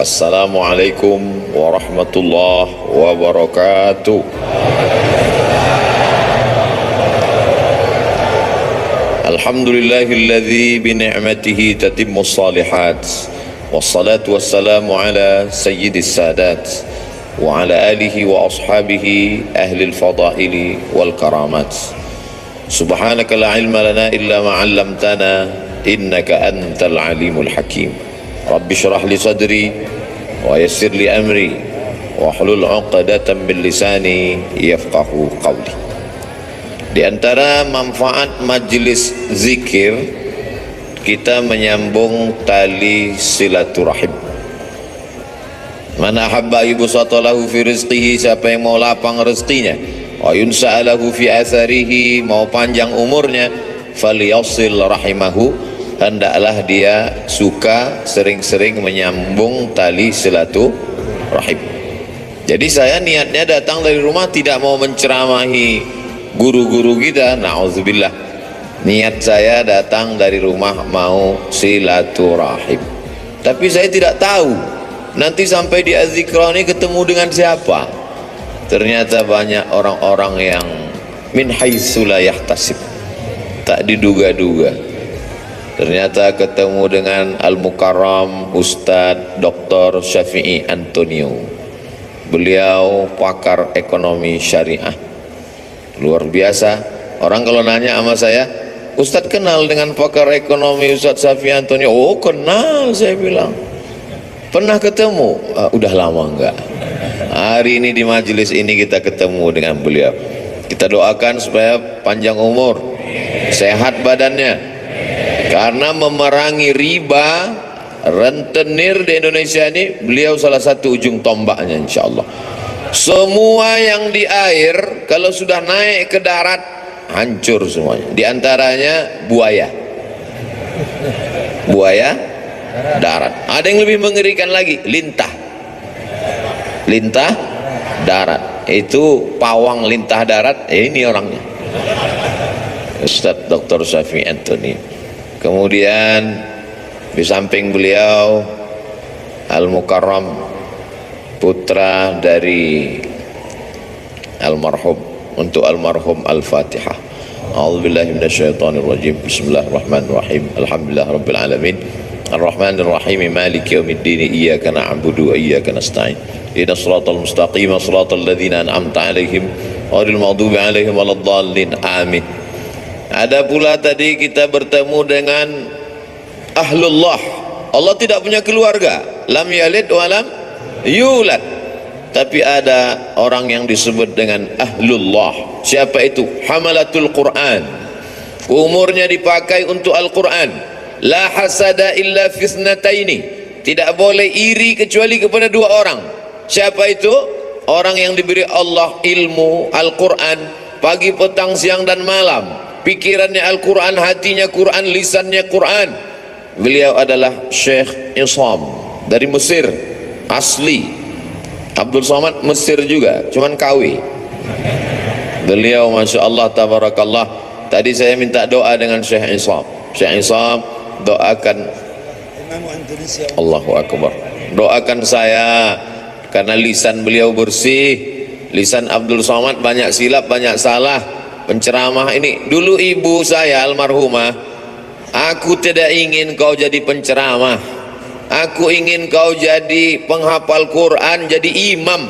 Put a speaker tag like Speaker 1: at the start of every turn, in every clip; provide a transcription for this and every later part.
Speaker 1: Assalamualaikum warahmatullahi wabarakatuh. Alhamdulillahilladzi bi ni'matihi tatimmus shalihat. Wassalatu wassalamu ala sayyidis sadat wa ala alihi wa ashabihi ahlil fadaili wal karamat. Subhanaka la ilma lana illa ma 'allamtana innaka antal alimul hakim. Rabbi syrah li sadri wa yassir li amri wa hlul 'uqdatam min lisani yafqahu qawli. Di antara manfaat majlis zikir, kita menyambung tali silaturahim. Man ahabba yubsatalahu fi rizqihi, siapa yang mau lapang rezekinya, wa yunsa'alahu fi atharihi, mau panjang umurnya, falyasil rahimahu, hendaklah dia suka sering-sering menyambung tali silaturahim. Jadi saya niatnya datang dari rumah tidak mau menceramahi guru-guru kita, na'udzubillah. Niat saya datang dari rumah mau silaturahim, tapi saya tidak tahu nanti sampai di Az-Zikra ini ketemu dengan siapa. Ternyata banyak orang-orang yang min haitsu la yahtasib, tak diduga-duga. Ternyata ketemu dengan Al-Mukarram Ustadz Dr. Syafi'i Antonio. Beliau pakar ekonomi syariah, luar biasa. Orang kalau nanya sama saya, Ustadz kenal dengan pakar ekonomi Ustadz Syafi'i Antonio? Oh kenal, saya bilang. Pernah ketemu? Udah lama enggak. Hari ini di majelis ini kita ketemu dengan beliau. Kita doakan supaya panjang umur, sehat badannya, karena memerangi riba, rentenir di Indonesia ini beliau salah satu ujung tombaknya, insyaallah. Semua yang di air kalau sudah naik ke darat hancur semuanya. Di antaranya buaya darat. Ada yang lebih mengerikan lagi, lintah darat. Itu pawang lintah darat, ini orangnya Ustadz Dr. Syafi'i Anthony. Kemudian di samping beliau Al-Mukarram, putra dari almarhum. Untuk almarhum Al-Fatihah. A'udzubillahi minasyaitonirrajim. Bismillahirrahmanirrahim. Alhamdulillahirabbil alamin. Ar-Rahmanir-Rahim. Maliki yaumiddin. Iyyaka na'budu wa iyyaka nasta'in. Ihdinas siratal mustaqim, siratal ladzina an'amta 'alaihim ghairil maghdubi 'alaihim waladdallin. Amin. Ada pula tadi kita bertemu dengan Ahlullah. Allah tidak punya keluarga, lam yalid wa lam yulad, tapi ada orang yang disebut dengan Ahlullah. Siapa itu? Hamalatul Quran. Umurnya dipakai untuk Al-Quran. La hasada illa fisnataini, tidak boleh iri kecuali kepada dua orang. Siapa itu? Orang yang diberi Allah ilmu Al-Quran pagi, petang, siang dan malam. Pikirannya Al-Quran, hatinya Quran, lisannya Quran. Beliau adalah Syekh Isam dari Mesir asli. Abdul Somad Mesir juga, cuman KW. Beliau Masya Allah tabarakallah. Tadi saya minta doa dengan Syekh Isam. Syekh Isam, doakan Allahu Akbar, doakan saya, karena lisan beliau bersih. Lisan Abdul Somad banyak silap, banyak salah. Penceramah ini, dulu ibu saya almarhumah, aku tidak ingin kau jadi penceramah, aku ingin kau jadi penghafal Quran, jadi imam.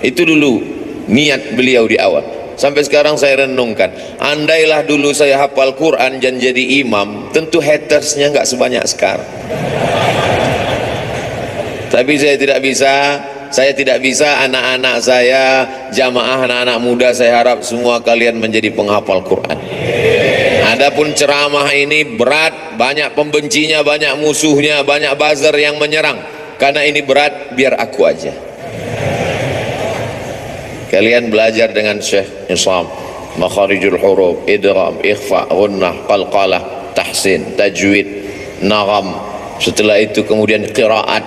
Speaker 1: Itu dulu niat beliau di awal. Sampai sekarang saya renungkan, andailah dulu saya hafal Quran dan jadi imam, tentu hatersnya nggak sebanyak sekarang. Tapi saya tidak bisa anak-anak saya, jamaah anak-anak muda, saya harap semua kalian menjadi penghafal Quran. Adapun ceramah ini berat, banyak pembencinya, banyak musuhnya, banyak buzzer yang menyerang. Karena ini berat, biar aku aja. Kalian belajar dengan Syekh Isam, makharijul huruf, idgham, ikhfa, ghunnah, qalqalah, tahsin, tajwid, nagham. Setelah itu kemudian qiraat,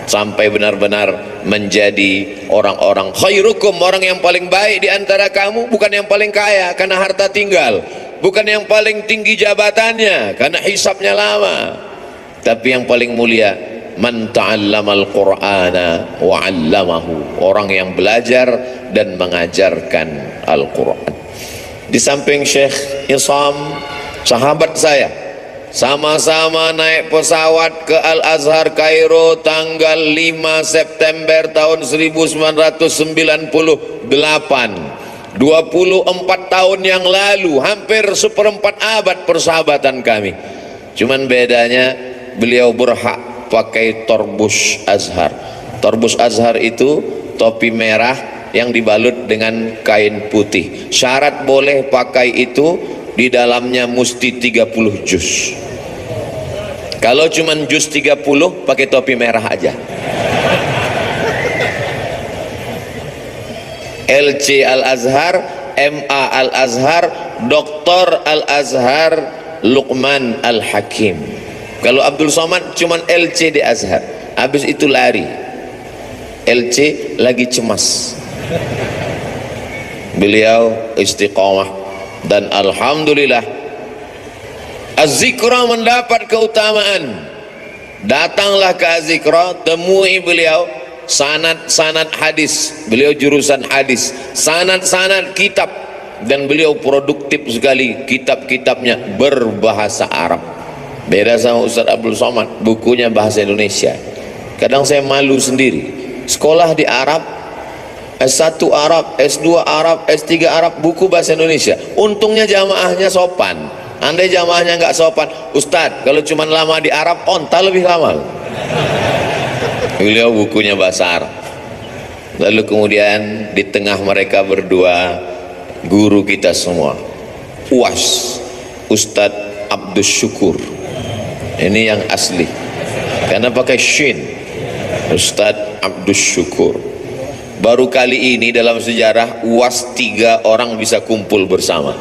Speaker 1: sampai benar-benar menjadi orang-orang khairukum, orang yang paling baik di antara kamu, bukan yang paling kaya karena harta tinggal, bukan yang paling tinggi jabatannya karena hisabnya lama, tapi yang paling mulia man ta'allamal qur'ana wa 'allamahu, orang yang belajar dan mengajarkan Al-Quran. Di samping Syekh Isam, sahabat saya, sama-sama naik pesawat ke Al-Azhar Kairo tanggal 5 September tahun 1998, 24 tahun yang lalu, hampir seperempat abad persahabatan kami. Cuman bedanya beliau berhak pakai torbus Azhar. Torbus Azhar itu topi merah yang dibalut dengan kain putih. Syarat boleh pakai itu, di dalamnya mesti 30 juz. Kalau cuman juz 30, pakai topi merah aja. LC Al-Azhar, MA Al-Azhar, Doktor Al-Azhar, Luqman Al-Hakim. Kalau Abdul Somad cuman LC di Azhar, habis itu lari. LC lagi cemas. Beliau istiqamah, dan alhamdulillah Az-Zikra mendapat keutamaan. Datanglah ke Az-Zikra, temui beliau, sanad-sanad hadis, beliau jurusan hadis, sanad-sanad kitab, dan beliau produktif sekali, kitab-kitabnya berbahasa Arab. Beda sama Ustaz Abdul Somad, bukunya bahasa Indonesia. Kadang saya malu sendiri, sekolah di Arab, S1 Arab, S2 Arab, S3 Arab, buku bahasa Indonesia. Untungnya jamaahnya sopan. Andai jamaahnya nggak sopan, Ustadz, kalau cuma lama di Arab, onta lebih lama. Beliau bukunya bahasa Arab. Lalu kemudian di tengah mereka berdua, guru kita semua, UAS, Ustadz Abdus Syukur. Ini yang asli, karena pakai shin, Ustadz Abdus Syukur. Baru kali ini dalam sejarah UAS 3 orang bisa kumpul bersama.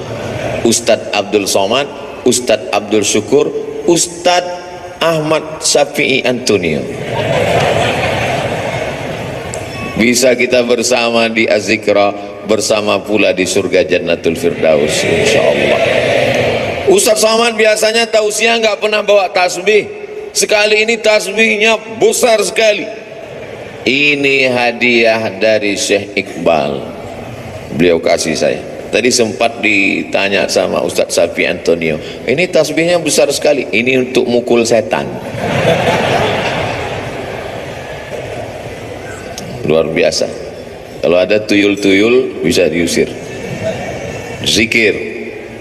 Speaker 1: Ustadz Abdul Somad, Ustadz Abdul Syukur, Ustadz Ahmad Syafi'i Antonio. Bisa kita bersama di Az-Zikra, bersama pula di surga Jannatul Firdaus, insyaallah. Ustadz Somad biasanya tausiah nggak pernah bawa tasbih. Sekali ini tasbihnya besar sekali. Ini hadiah dari Syekh Iqbal, beliau kasih saya. Tadi sempat ditanya sama Ustadz Syafi'i Antonio, ini tasbihnya besar sekali. Ini untuk mukul setan. Luar biasa. Kalau ada tuyul-tuyul bisa diusir. Zikir,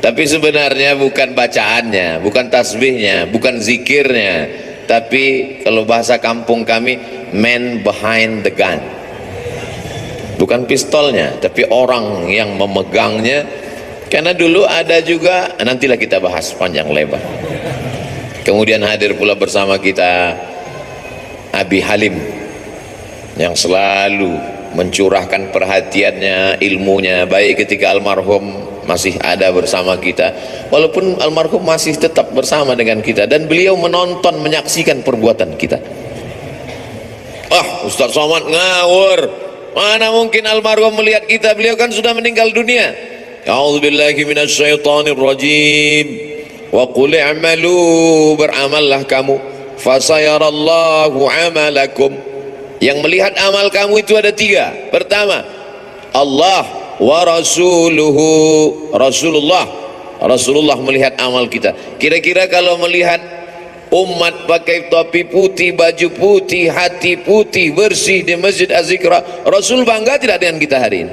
Speaker 1: tapi sebenarnya bukan bacaannya, bukan tasbihnya, bukan zikirnya, tapi kalau bahasa kampung kami, man behind the gun. Bukan pistolnya, tapi orang yang memegangnya. Karena dulu ada juga, nantilah kita bahas panjang lebar. Kemudian hadir pula bersama kita Abi Halim, yang selalu mencurahkan perhatiannya, ilmunya, baik ketika almarhum masih ada bersama kita, walaupun almarhum masih tetap bersama dengan kita, dan beliau menonton, menyaksikan perbuatan kita. Ustaz Somad ngawur, mana mungkin almarhum melihat kita, beliau kan sudah meninggal dunia. A'udzubillahi minasyaitonir rajim. Wa qul i'malu, beramallah kamu, fasayarallahu amalakum. Yang melihat amal kamu itu ada 3. Pertama, Allah wa rasuluhu, Rasulullah melihat amal kita. Kira-kira kalau melihat umat pakai topi putih, baju putih, hati putih, bersih di Masjid Az-Zikra, Rasul bangga tidak dengan kita hari ini?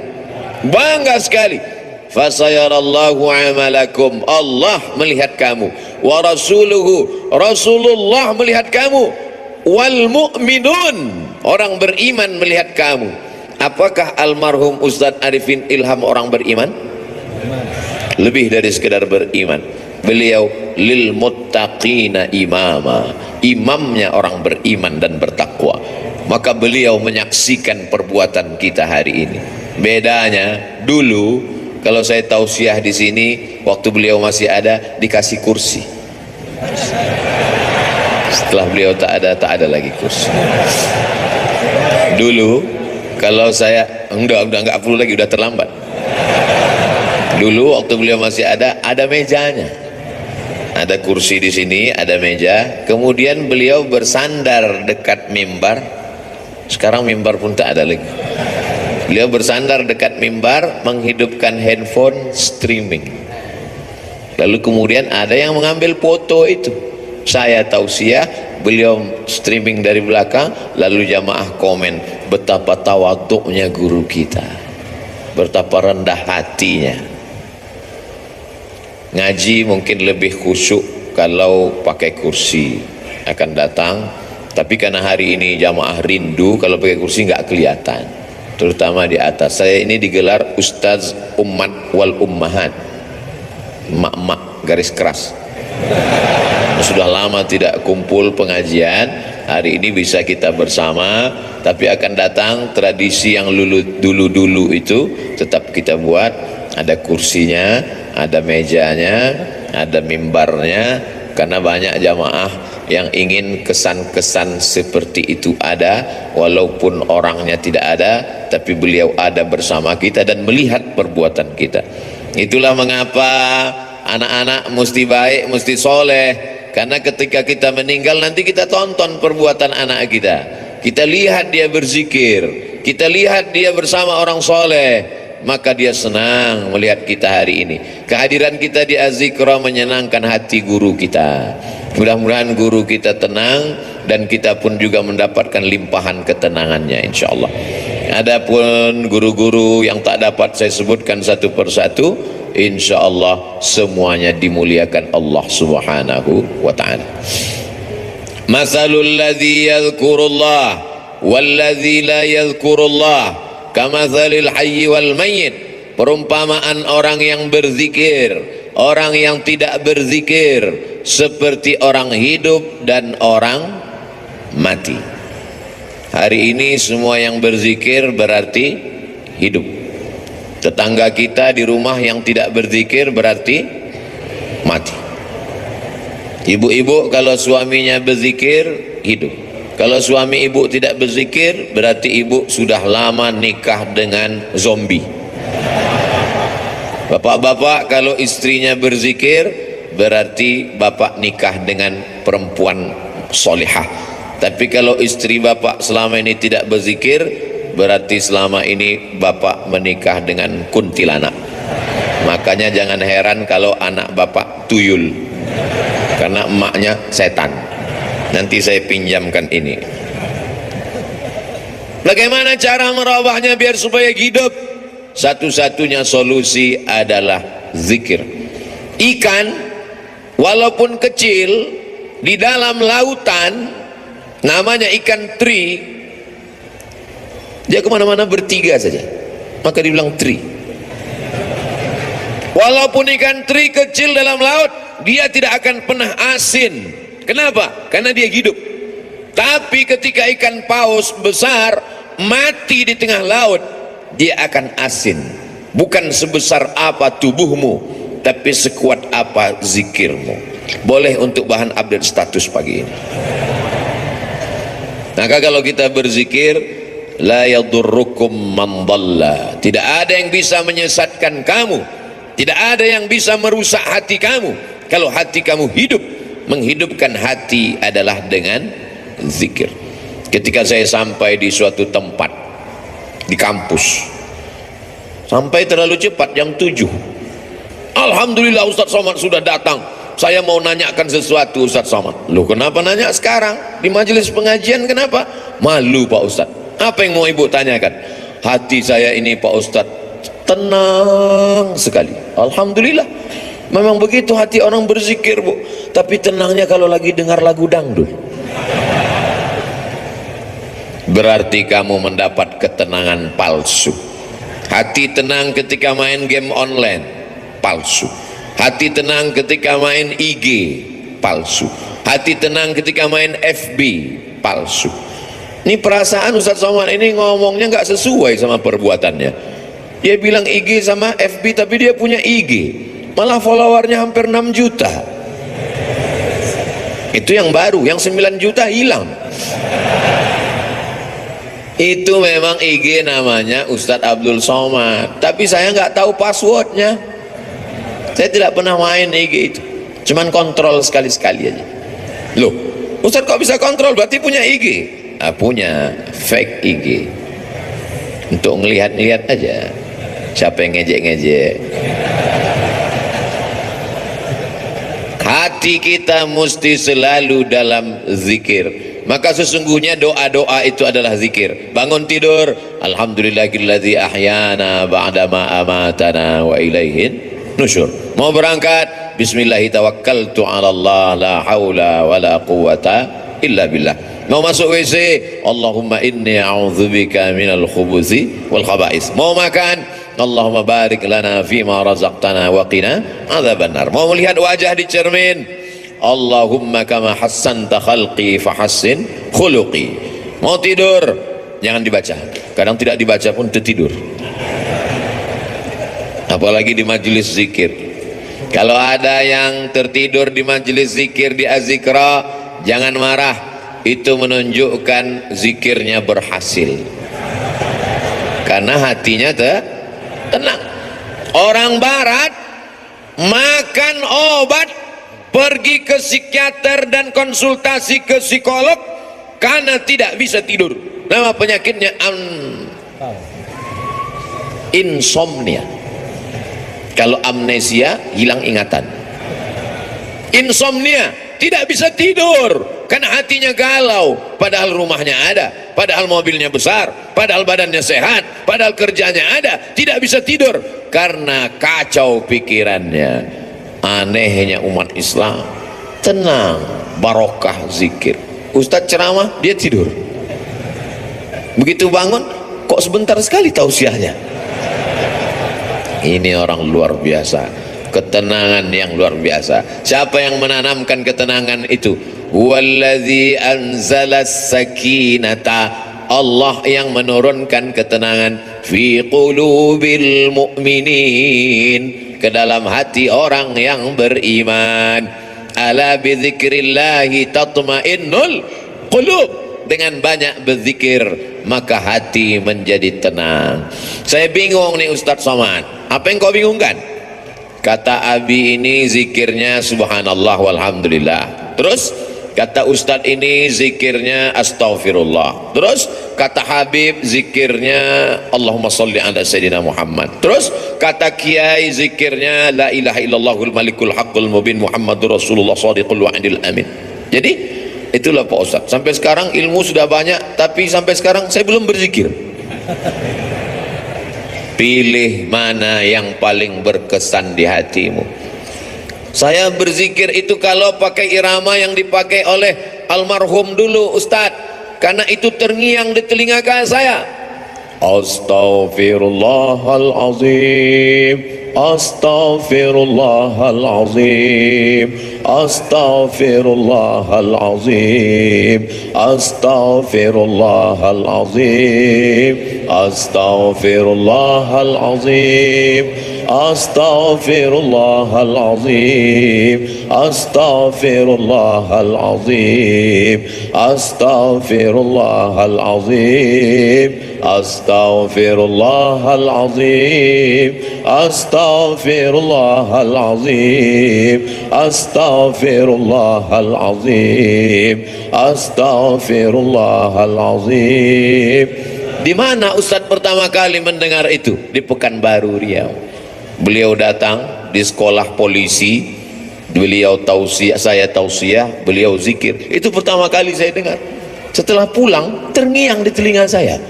Speaker 1: Bangga sekali. Fasayarallahu amalakum, Allah melihat kamu, wa rasuluhu, Rasulullah melihat kamu, wal mu'minun, orang beriman melihat kamu. Apakah almarhum Ustadz Arifin Ilham orang beriman? Lebih dari sekedar beriman, beliau lil muttaqina imama, imamnya orang beriman dan bertakwa. Maka beliau menyaksikan perbuatan kita hari ini. Bedanya dulu, kalau saya tausiah di sini, waktu beliau masih ada, dikasih kursi. Setelah beliau tak ada lagi kursi. Dulu kalau saya enggak perlu lagi, udah terlambat. Dulu waktu beliau masih ada mejanya, Ada kursi di sini, ada meja. Kemudian beliau bersandar dekat mimbar. Sekarang mimbar pun tak ada lagi. Beliau bersandar dekat mimbar, menghidupkan handphone streaming. Lalu kemudian ada yang mengambil foto itu. Saya tausiah, beliau streaming dari belakang. Lalu jamaah komen, betapa tawaduknya guru kita, betapa rendah hatinya. Ngaji mungkin lebih khusyuk kalau pakai kursi akan datang, tapi karena hari ini jamaah rindu, kalau pakai kursi nggak kelihatan, terutama di atas. Saya ini digelar Ustaz Ummat wal Ummahat, mak-mak garis keras. Sudah lama tidak kumpul pengajian, hari ini bisa kita bersama. Tapi akan datang tradisi yang dulu-dulu itu tetap kita buat. Ada kursinya, ada mejanya, ada mimbarnya, karena banyak jamaah yang ingin kesan-kesan seperti itu ada, walaupun orangnya tidak ada, tapi beliau ada bersama kita dan melihat perbuatan kita. Itulah mengapa anak-anak mesti baik, mesti soleh, karena ketika kita meninggal nanti kita tonton perbuatan anak kita, kita lihat dia berzikir, kita lihat dia bersama orang soleh, maka dia senang melihat kita hari ini. Kehadiran kita di Az-Zikra menyenangkan hati guru kita. Mudah-mudahan guru kita tenang dan kita pun juga mendapatkan limpahan ketenangannya insyaallah. Adapun guru-guru yang tak dapat saya sebutkan satu persatu, insyaallah semuanya dimuliakan Allah Subhanahu wa taala. Masalul ladzi yadhkurullah wal ladzi la yadhkurullah kamathalil hayyi wal mayyit. Perumpamaan orang yang berzikir, orang yang tidak berzikir, seperti orang hidup dan orang mati. Hari ini semua yang berzikir berarti hidup. Tetangga kita di rumah yang tidak berzikir berarti mati. Ibu-ibu kalau suaminya berzikir hidup. Kalau suami ibu tidak berzikir berarti ibu sudah lama nikah dengan zombie. Bapak-bapak kalau istrinya berzikir berarti bapak nikah dengan perempuan solihah. Tapi kalau istri bapak selama ini tidak berzikir berarti selama ini bapak menikah dengan kuntilanak. Makanya jangan heran kalau anak bapak tuyul, karena emaknya setan. Nanti saya pinjamkan ini. Bagaimana cara merubahnya biar supaya hidup? Satu-satunya solusi adalah zikir. Ikan walaupun kecil di dalam lautan, namanya ikan teri, dia kemana-mana bertiga saja, maka dibilang teri. Walaupun ikan teri kecil dalam laut, dia tidak akan pernah asin. Kenapa? Karena dia hidup. Tapi ketika ikan paus besar mati di tengah laut, dia akan asin. Bukan sebesar apa tubuhmu, tapi sekuat apa zikirmu. Boleh untuk bahan update status pagi ini. Maka kalau kita berzikir, la yadurrukum man dhalla, tidak ada yang bisa menyesatkan kamu, tidak ada yang bisa merusak hati kamu kalau hati kamu hidup. Menghidupkan hati adalah dengan zikir. Ketika saya sampai di suatu tempat di kampus, sampai terlalu cepat jam 7. Alhamdulillah Ustaz Somad sudah datang. Saya mau nanyakan sesuatu Ustaz Somad. Loh, kenapa nanya sekarang di majelis pengajian? Kenapa? Malu Pak Ustaz. Apa yang mau ibu tanyakan? Hati saya ini Pak Ustaz tenang sekali. Alhamdulillah. Memang begitu hati orang berzikir, Bu. Tapi tenangnya kalau lagi dengar lagu dangdut. Berarti kamu mendapat ketenangan palsu. Hati tenang ketika main game online, palsu. Hati tenang ketika main IG, palsu. Hati tenang ketika main FB, palsu. Ini perasaan Ustaz Somad ini ngomongnya nggak sesuai sama perbuatannya. Dia bilang IG sama FB, tapi dia punya IG. Malah followernya hampir 6 juta. Itu yang baru, yang 9 juta hilang. Itu memang IG namanya Ustadz Abdul Somad, tapi saya nggak tahu passwordnya. Saya tidak pernah main IG itu. cuman kontrol sekali-sekali aja. Loh, Ustaz kok bisa kontrol? Berarti punya IG? Punya fake IG untuk ngelihat-ngelihat aja siapa yang ngejek-ngejek. Hati kita mesti selalu dalam zikir. Maka sesungguhnya doa-doa itu adalah zikir. Bangun tidur, alhamdulillahilladzi ahyana ba'dama amatana wa ilaihin nusyur. Mau berangkat, bismillahi tawakkaltu 'ala Allah la haula wala quwata illa billah. Mau masuk WC, Allahumma inni a'udzubika minal khubuthi wal khaba'is. Mau makan, Allahumma barik lana fima razaqtana wa qina adzabannar. Mau melihat wajah di cermin, Allahumma kama hassanta khalqi fahassin khuluqi. Mau tidur, jangan dibaca. Kadang tidak dibaca pun tertidur. Apalagi di majelis zikir. Kalau ada yang tertidur di majelis zikir di azikra, jangan marah. Itu menunjukkan zikirnya berhasil. Karena hatinya tenang. Orang barat makan obat, pergi ke psikiater dan konsultasi ke psikolog karena tidak bisa tidur. Nama penyakitnya insomnia. Kalau amnesia, hilang ingatan. Insomnia, tidak bisa tidur karena hatinya galau, padahal rumahnya ada, padahal mobilnya besar, padahal badannya sehat, padahal kerjanya ada, tidak bisa tidur karena kacau pikirannya. Anehnya umat Islam, tenang, barokah zikir. Ustadz ceramah, dia tidur. Begitu bangun, kok sebentar sekali tausiahnya. Ini orang luar biasa, ketenangan yang luar biasa. Siapa yang menanamkan ketenangan itu? Huwallazi anzalas sakinata, Allah yang menurunkan ketenangan fi qulubil mu'minin, ke dalam hati orang yang beriman. Ala bidzikrillahi tatma'innul qulub, dengan banyak berzikir maka hati menjadi tenang. Saya bingung nih Ustadz Somad, apa yang kau bingungkan? Kata Abi ini zikirnya subhanallah walhamdulillah. Terus kata Ustadz ini zikirnya astaghfirullah. Terus kata Habib zikirnya Allahumma salli ala Sayyidina Muhammad. Terus kata Kiai zikirnya la ilaha illallahul malikul haqqul mubin Muhammadur Rasulullah shadiqul wa'dil amin. Jadi itulah Pak Ustadz, sampai sekarang ilmu sudah banyak tapi sampai sekarang saya belum berzikir. Pilih mana yang paling berkesan di hatimu. Saya berzikir itu kalau pakai irama yang dipakai oleh almarhum dulu Ustadz, karena itu terngiang di telinga saya. Astaghfirullahalazim, astaghfirullahalazim, astaghfirullahalazim, astaghfirullahalazim, astaghfirullahalazim, astaghfirullahalazim, astaghfirullahalazim, astaghfirullahalazim, astaghfirullahalazim, astaghfirullahalazim, astaghfirullahalazim, astaghfirullahalazim. Di mana Ustadz pertama kali mendengar itu? Di Pekanbaru Riau. Beliau datang di sekolah polisi, beliau tausiah, saya tausiah, beliau zikir. Itu pertama kali saya dengar. Setelah pulang terngiang di telinga saya.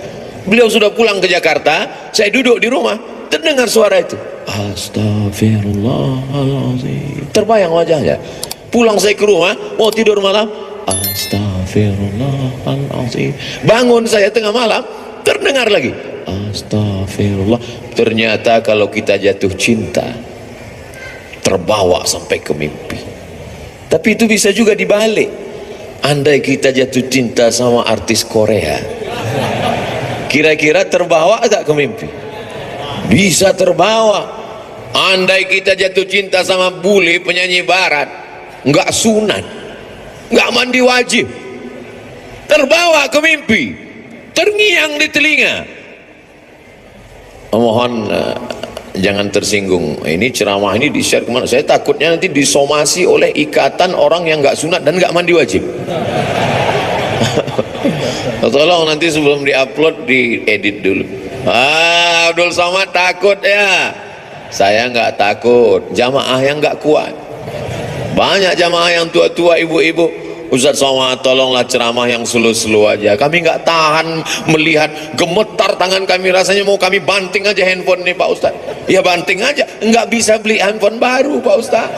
Speaker 1: Beliau sudah pulang ke Jakarta, saya duduk di rumah, terdengar suara itu. Astaghfirullahaladzim. Terbayang wajahnya. Pulang saya ke rumah, mau tidur malam, astaghfirullahaladzim. Bangun saya tengah malam, terdengar lagi, astagfirullah. Ternyata kalau kita jatuh cinta, terbawa sampai ke mimpi. Tapi itu bisa juga dibalik. Andai kita jatuh cinta sama artis Korea, kira-kira terbawa agak ke mimpi? Bisa terbawa. Andai kita jatuh cinta sama bule penyanyi barat, nggak sunat, nggak mandi wajib, terbawa ke mimpi, terngiang di telinga. Mohon jangan tersinggung. Ini ceramah ini di-share kemana? Saya takutnya nanti disomasi oleh ikatan orang yang nggak sunat dan nggak mandi wajib. Tolong nanti sebelum diupload diedit dulu. Abdul Somad takut ya? Saya nggak takut. Jamaah yang nggak kuat. Banyak jamaah yang tua-tua, ibu-ibu, Ustaz Somad tolonglah ceramah yang slow-slow aja, kami nggak tahan melihat, gemetar tangan kami, rasanya mau kami banting aja handphone nih Pak Ustaz. Ya banting aja, nggak bisa beli handphone baru Pak Ustaz.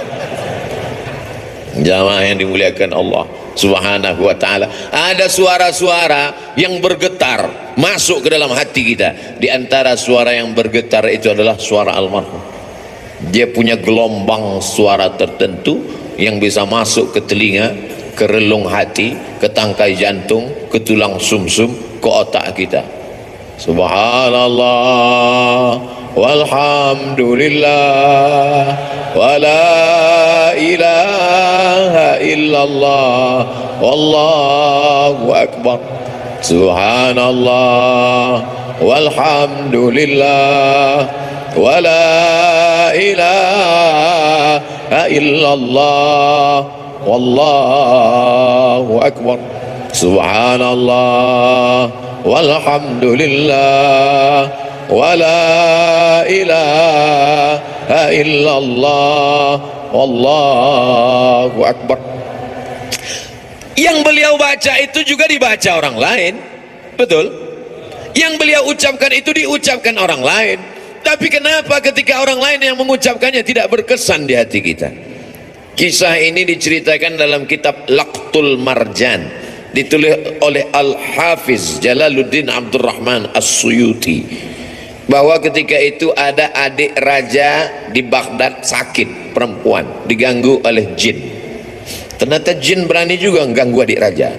Speaker 1: Jamaah yang dimuliakan Allah Subhanahu wa ta'ala, ada suara-suara yang bergetar masuk ke dalam hati kita. Di antara suara yang bergetar itu adalah suara almarhum. Dia punya gelombang suara tertentu yang bisa masuk ke telinga, ke relung hati, ke tangkai jantung, ke tulang sumsum, ke otak kita. Subhanallah walhamdulillah wa la ilaha illallah wallahu akbar. Subhanallah walhamdulillah wa la ilaha illallah wallahu akbar. Subhanallah walhamdulillah wa la ilaha illallah wallahu akbar. Yang beliau baca itu juga dibaca orang lain, betul? Yang beliau ucapkan itu diucapkan orang lain. Tapi kenapa ketika orang lain yang mengucapkannya tidak berkesan di hati kita? Kisah ini diceritakan dalam kitab Laqtul Marjan, ditulis oleh Al-Hafiz Jalaluddin Abdurrahman As-Suyuti, bahwa ketika itu ada adik raja di Baghdad sakit, perempuan, diganggu oleh jin. Ternyata jin berani juga mengganggu adik raja,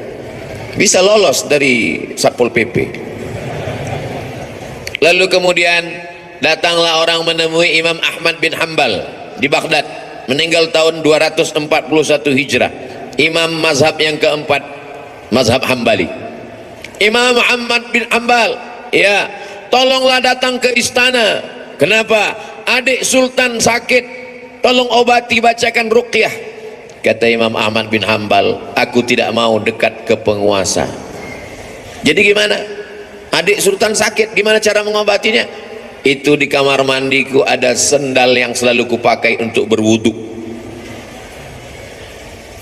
Speaker 1: bisa lolos dari Satpol PP. Lalu kemudian datanglah orang menemui Imam Ahmad bin Hanbal di Baghdad, meninggal tahun 241 Hijrah, imam mazhab yang keempat, mazhab Hambali. Imam Ahmad bin Hanbal, ya, tolonglah datang ke istana. Kenapa? Adik sultan sakit, tolong obati, bacakan ruqyah. Kata Imam Ahmad bin Hanbal, aku tidak mau dekat ke penguasa. Jadi gimana? Adik sultan sakit, gimana cara mengobatinya? Itu di kamar mandiku ada sendal yang selalu kupakai untuk berwudu.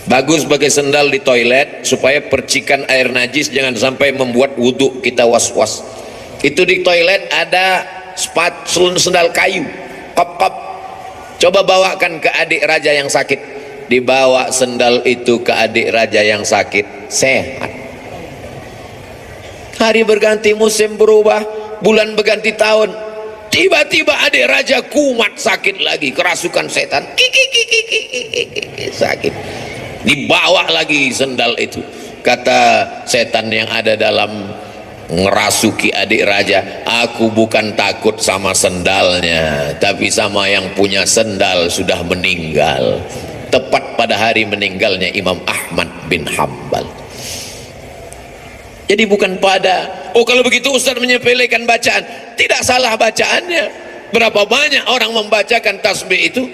Speaker 1: Bagus sebagai sendal di toilet supaya percikan air najis jangan sampai membuat wudu kita was-was. Itu di toilet ada sendal kayu, kop-kop. Coba bawakan ke adik raja yang sakit. Dibawa sendal itu ke adik raja yang sakit, sehat. Hari berganti, musim berubah, bulan berganti tahun, tiba-tiba adik raja kumat sakit lagi, kerasukan setan, sakit. Dibawa lagi sendal itu. Kata setan yang ada dalam ngerasuki adik raja, aku bukan takut sama sendalnya, tapi sama yang punya sendal sudah meninggal. Tepat pada hari meninggalnya Imam Ahmad bin Hanbal. Jadi bukan pada, oh kalau begitu Ustaz menyepelekan bacaan. Tidak salah bacaannya. Berapa banyak orang membacakan tasbih itu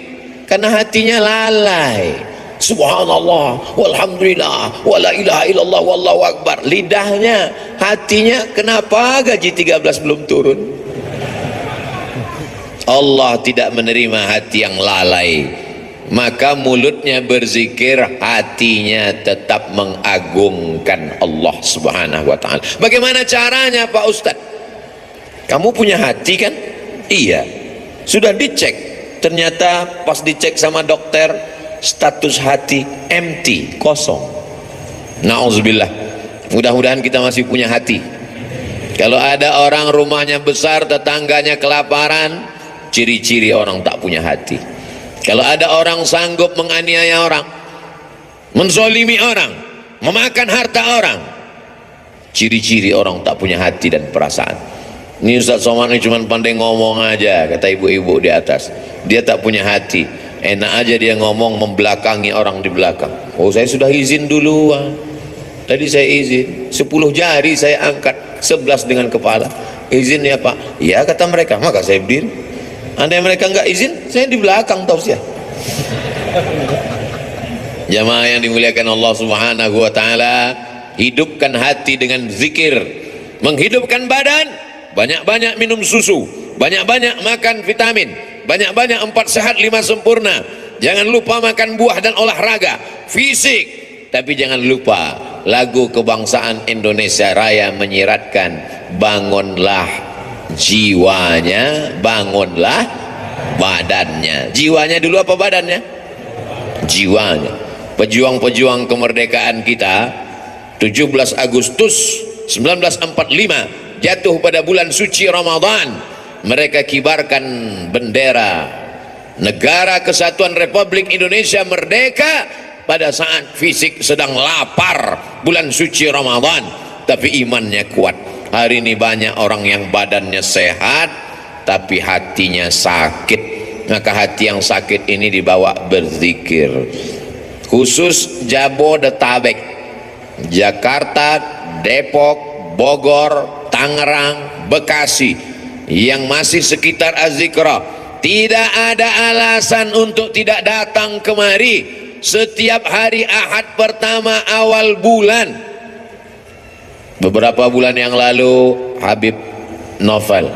Speaker 1: karena hatinya lalai. Subhanallah walhamdulillah wa la ilaha illallah wallahu akbar. Lidahnya, hatinya kenapa gaji 13 belum turun? Allah tidak menerima hati yang lalai. Maka mulutnya berzikir, hatinya tetap mengagungkan Allah Subhanahu wa ta'ala. Bagaimana caranya Pak Ustadz? Kamu punya hati kan? Iya. Sudah dicek. Ternyata pas dicek sama dokter, status hati empty, kosong. Na'udzubillah. Mudah-mudahan kita masih punya hati. Kalau ada orang rumahnya besar, tetangganya kelaparan, ciri-ciri orang tak punya hati. Kalau ada orang sanggup menganiaya orang, menzolimi orang, memakan harta orang, ciri-ciri orang tak punya hati dan perasaan. Ini Ustaz Somad ini cuma pandai ngomong aja, kata ibu-ibu di atas. Dia tak punya hati. Enak aja dia ngomong membelakangi orang di belakang. Oh, saya sudah izin dulu. Tadi saya izin 10 jari saya angkat, 11 dengan kepala. Izin ya Pak? Ya kata mereka, maka saya berdiri. Andai mereka nggak izin, saya di belakang tausiah. Jamaah yang dimuliakan Allah Subhanahu wa taala, hidupkan hati dengan zikir. Menghidupkan badan, banyak-banyak minum susu, banyak-banyak makan vitamin, banyak-banyak 4 sehat 5 sempurna. Jangan lupa makan buah dan olahraga fisik. Tapi jangan lupa lagu kebangsaan Indonesia Raya menyiratkan, bangunlah jiwanya, bangunlah badannya. Jiwanya dulu apa badannya? Jiwanya. Pejuang-pejuang kemerdekaan kita 17 Agustus 1945 jatuh pada bulan suci Ramadan. Mereka kibarkan bendera Negara Kesatuan Republik Indonesia merdeka pada saat fisik sedang lapar bulan suci Ramadan, tapi imannya kuat. Hari ini banyak orang yang badannya sehat tapi hatinya sakit. Maka hati yang sakit ini dibawa berzikir. Khusus Jabodetabek, Jakarta, Depok, Bogor, Tangerang, Bekasi yang masih sekitar Az-Zikra, tidak ada alasan untuk tidak datang kemari setiap hari Ahad pertama awal bulan. Beberapa bulan yang lalu Habib Novel,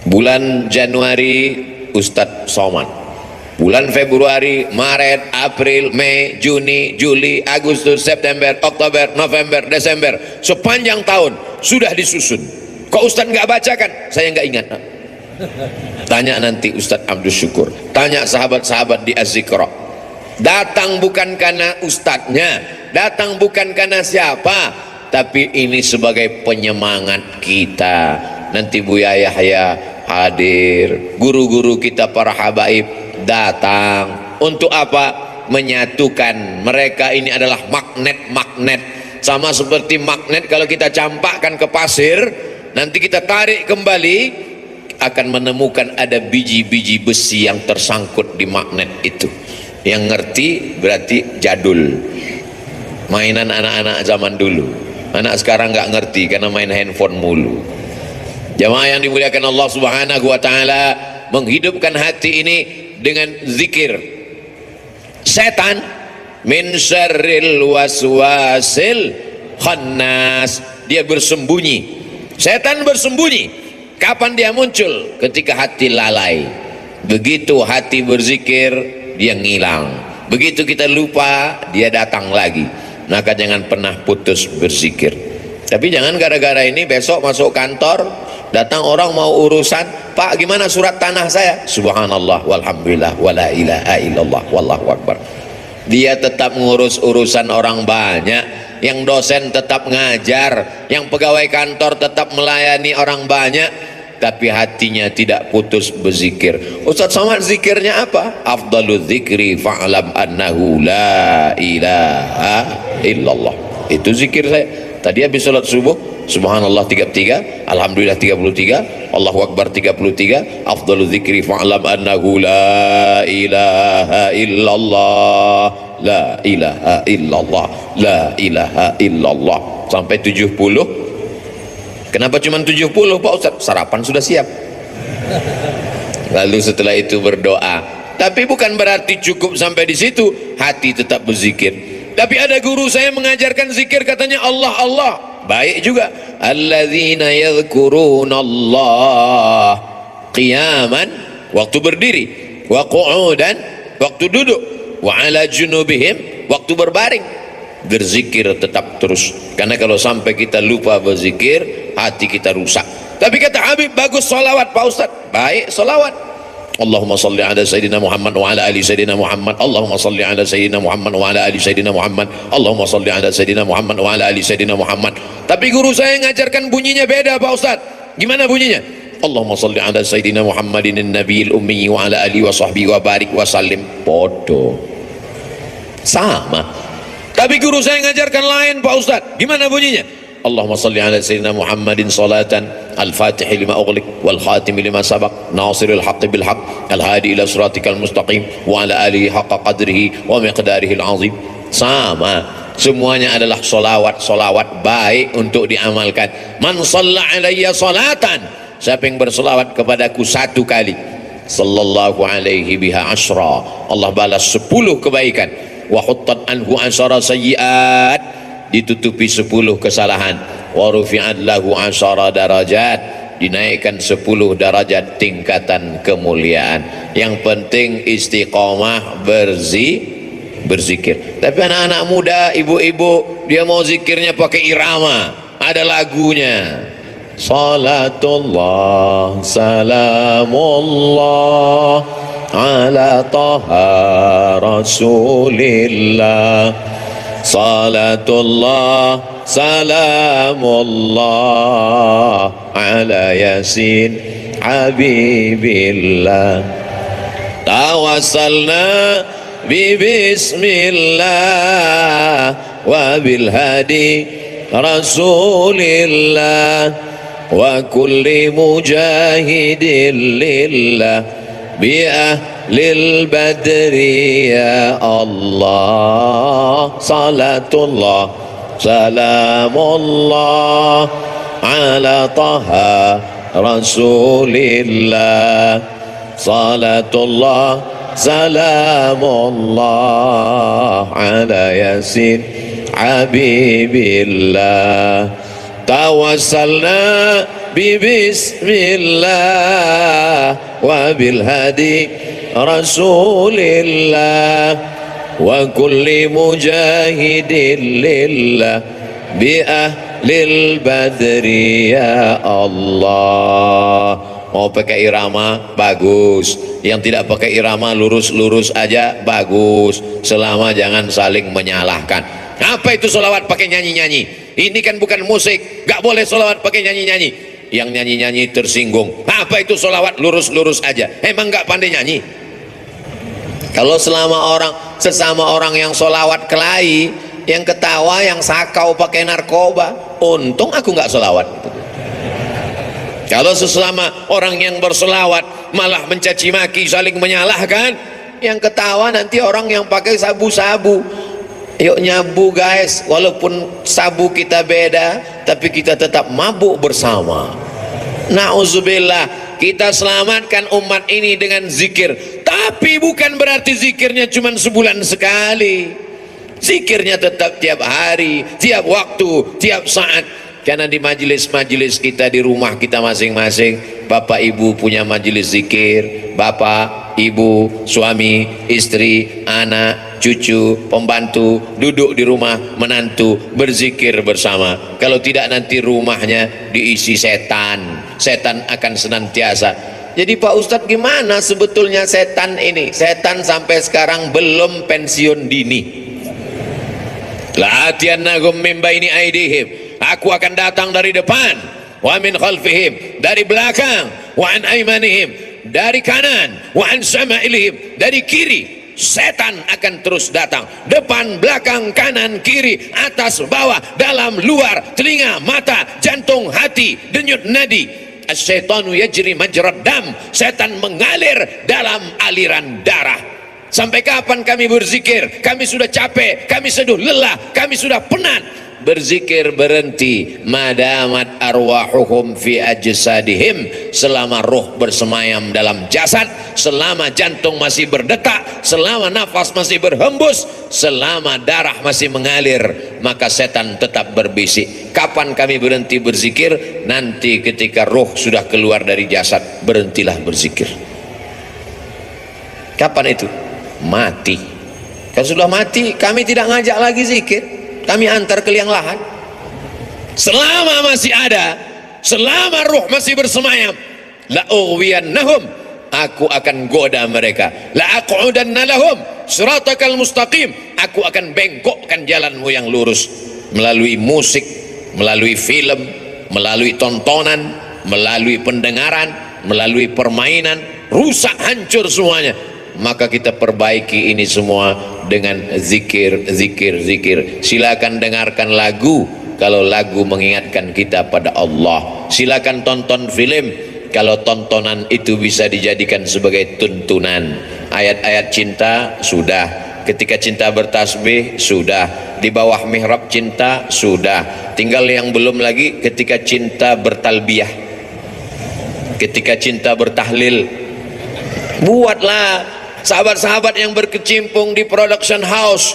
Speaker 1: bulan Januari Ustadz Somad, bulan Februari, Maret, April, Mei, Juni, Juli, Agustus, September, Oktober, November, Desember, sepanjang tahun sudah disusun. Kok Ustadz nggak bacakan? Saya nggak ingat. Tanya nanti Ustadz Abdul Syukur, tanya sahabat-sahabat di Az-Zikra. Datang bukan karena ustadznya, datang bukan karena siapa, tapi ini sebagai penyemangat kita. Nanti Buya Yahya hadir, guru-guru kita para habaib datang. Untuk apa? Menyatukan. Mereka ini adalah magnet-magnet, sama seperti magnet kalau kita campakkan ke pasir, nanti kita tarik kembali, akan menemukan ada biji-biji besi yang tersangkut di magnet itu. Yang ngerti berarti jadul, mainan anak-anak zaman dulu. Anak sekarang nggak ngerti karena main handphone mulu. Jamaah yang dimuliakan Allah Subhanahu wa taala, menghidupkan hati ini dengan zikir. Setan min syarril waswasil khannas, dia bersembunyi. Setan bersembunyi. Kapan dia muncul? Ketika hati lalai. Begitu hati berzikir, dia ngilang. Begitu kita lupa, dia datang lagi. Maka jangan pernah putus berzikir. Tapi jangan gara-gara ini besok masuk kantor, datang orang mau urusan, Pak gimana surat tanah saya? Subhanallah walhamdulillah wala ilaha illallah wallahu akbar. Dia tetap ngurus urusan orang banyak, yang dosen tetap ngajar, yang pegawai kantor tetap melayani orang banyak, tapi hatinya tidak putus berzikir. Ustaz Somad zikirnya apa? Afdalul zikri fa'lam annahu la ilaha illallah. Itu zikir saya. Tadi habis salat subuh, subhanallah 33, alhamdulillah 33, Allahu akbar 33, afdalul zikri fa'lam annahu la ilaha illallah, la ilaha illallah, la ilaha illallah, sampai 70. Kenapa cuma 70 Pak Ustaz? Sarapan sudah siap. Lalu setelah itu berdoa. Tapi bukan berarti cukup sampai di situ, hati tetap berzikir. Tapi ada guru saya mengajarkan zikir, katanya Allah Allah, baik juga. Alladzina yadhkurunallah qiyaman, waktu berdiri, wa qu'udan, waktu duduk, wa ala junubihim, waktu berbaring. Berzikir tetap terus, karena kalau sampai kita lupa berzikir, hati kita rusak. Tapi kata Habib, bagus solawat Pak Ustaz. Baik solawat. Allahumma salli ala Sayyidina Muhammad wa ala ali Sayyidina Muhammad. Allahumma salli ala Sayyidina Muhammad wa ala ali Sayyidina Muhammad. Allahumma salli ala Sayyidina Muhammad wa ala ali Sayyidina Muhammad. Tapi guru saya ngajarkan bunyinya beda Pak Ustaz. Gimana bunyinya? Allahumma salli ala Sayyidina Muhammadin nabiyil ummi wa ala ali wa sahbihi wa barik wa sallim. Podo. Sama. Tapi guru saya ngajarkan lain Pak Ustaz. Gimana bunyinya? Allahumma salli ala Sayyidina Muhammadin salatan al-fatih lima ughliq wal khatim lima sabaq nasiril haqqi bil haqq al hadi ila siratikal mustaqim wa ala alihi haqqa qadrihi wa miqdarihi al-azim. Sama, semuanya adalah solawat baik untuk diamalkan. Man shalla alayya salatan, siapa yang berselawat kepadaku 1 kali, sallallahu alaihi biha asyra, Allah balas 10 kebaikan. Wa huttat anhu asyara sayyiat, ditutupi 10 kesalahan. Wa rufi'at lahu asyara darajat, dinaikkan 10 darajat tingkatan kemuliaan. Yang penting istiqomah berzikir. Tapi anak-anak muda, ibu-ibu, dia mau zikirnya pakai irama, ada lagunya. Salatullah salamullah ala taha rasulillah, salatullah salamullah ala yasin habibillah, tawassalna bismillah wa bil hadi rasulillah wa kulli mujahidin lillah bi ahlil badri ya Allah, salatullah salamullah ala taha rasulillah, salatullah salamullah ala yasin habibillah, tawassalna bismillah wa bil hadi rasulillah wa kulli mujahidin lillah bi ahlil badri ya Allah. Mau pakai irama bagus, yang tidak pakai irama lurus-lurus aja bagus, selama jangan saling menyalahkan. Apa itu sholawat pakai nyanyi-nyanyi? Ini kan bukan musik, gak boleh sholawat pakai nyanyi-nyanyi. Yang nyanyi-nyanyi tersinggung. Apa itu sholawat lurus-lurus aja? Emang gak pandai nyanyi? Kalau sesama orang yang sholawat kelahi, yang ketawa, yang sakau pakai narkoba, untung aku gak sholawat. Kalau sesama orang yang berselawat malah mencaci maki, saling menyalahkan, yang ketawa nanti orang yang pakai sabu-sabu. Yuk nyabu guys, walaupun sabu kita beda, tapi kita tetap mabuk bersama. Na'udzubillah, kita selamatkan umat ini dengan zikir. Tapi bukan berarti zikirnya cuma sebulan sekali. Zikirnya tetap tiap hari, tiap waktu, tiap saat. Karena di majelis-majelis kita, di rumah kita masing-masing, bapak ibu punya majelis zikir, bapak, ibu, suami, istri, anak, cucu, pembantu, duduk di rumah, menantu, berzikir bersama. Kalau tidak nanti rumahnya diisi setan, setan akan senantiasa. Jadi Pak Ustadz, gimana sebetulnya setan ini? Setan sampai sekarang belum pensiun dini. La'atiyannahum min baini aidihim, aku akan datang dari depan, wa min khalfihim, dari belakang, wa an aymanihim, dari kanan, wa an sama'ilihim, dari kiri. Setan akan terus datang, depan, belakang, kanan, kiri, atas, bawah, dalam, luar, telinga, mata, jantung, hati, denyut nadi. As-syaitanu yajri majrad dam, setan mengalir dalam aliran darah. Sampai kapan kami berzikir? Kami sudah capek, kami sudah lelah, kami sudah penat. Berzikir berhenti, madamat arwahuhum fi ajsadihim, selama roh bersemayam dalam jasad, selama jantung masih berdetak, selama nafas masih berhembus, selama darah masih mengalir, maka setan tetap berbisik. Kapan kami berhenti berzikir? Nanti ketika roh sudah keluar dari jasad, berhentilah berzikir. Kapan itu? Mati. Kalau sudah mati, kami tidak ngajak lagi zikir, kami antar ke liang lahat. Selama masih ada, selama ruh masih bersemayam, la ughwiyannahum, aku akan goda mereka, la aq'udanna lahum siratakal mustaqim, aku akan bengkokkan jalanmu yang lurus, melalui musik, melalui film, melalui tontonan, melalui pendengaran, melalui permainan, rusak hancur semuanya. Maka kita perbaiki ini semua dengan zikir, zikir, zikir. Silakan dengarkan lagu kalau lagu mengingatkan kita pada Allah. Silakan tonton film kalau tontonan itu bisa dijadikan sebagai tuntunan. Ayat-ayat cinta sudah, ketika cinta bertasbih sudah, di bawah mihrab cinta sudah, tinggal yang belum lagi ketika cinta bertalbiyah. ketika cinta bertahlil. Buatlah sahabat-sahabat yang berkecimpung di production house,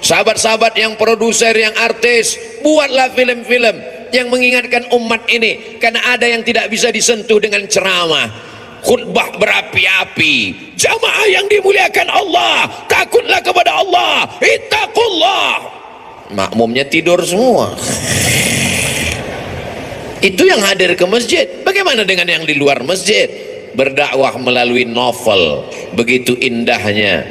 Speaker 1: sahabat-sahabat yang produser, yang artis, buatlah film-film yang mengingatkan umat ini, karena ada yang tidak bisa disentuh dengan ceramah, khutbah berapi-api. Jamaah yang dimuliakan Allah, takutlah kepada Allah, ittaqullah. Makmumnya tidur semua. Itu yang hadir ke masjid. Bagaimana dengan yang di luar masjid? Berdakwah melalui novel. Begitu indahnya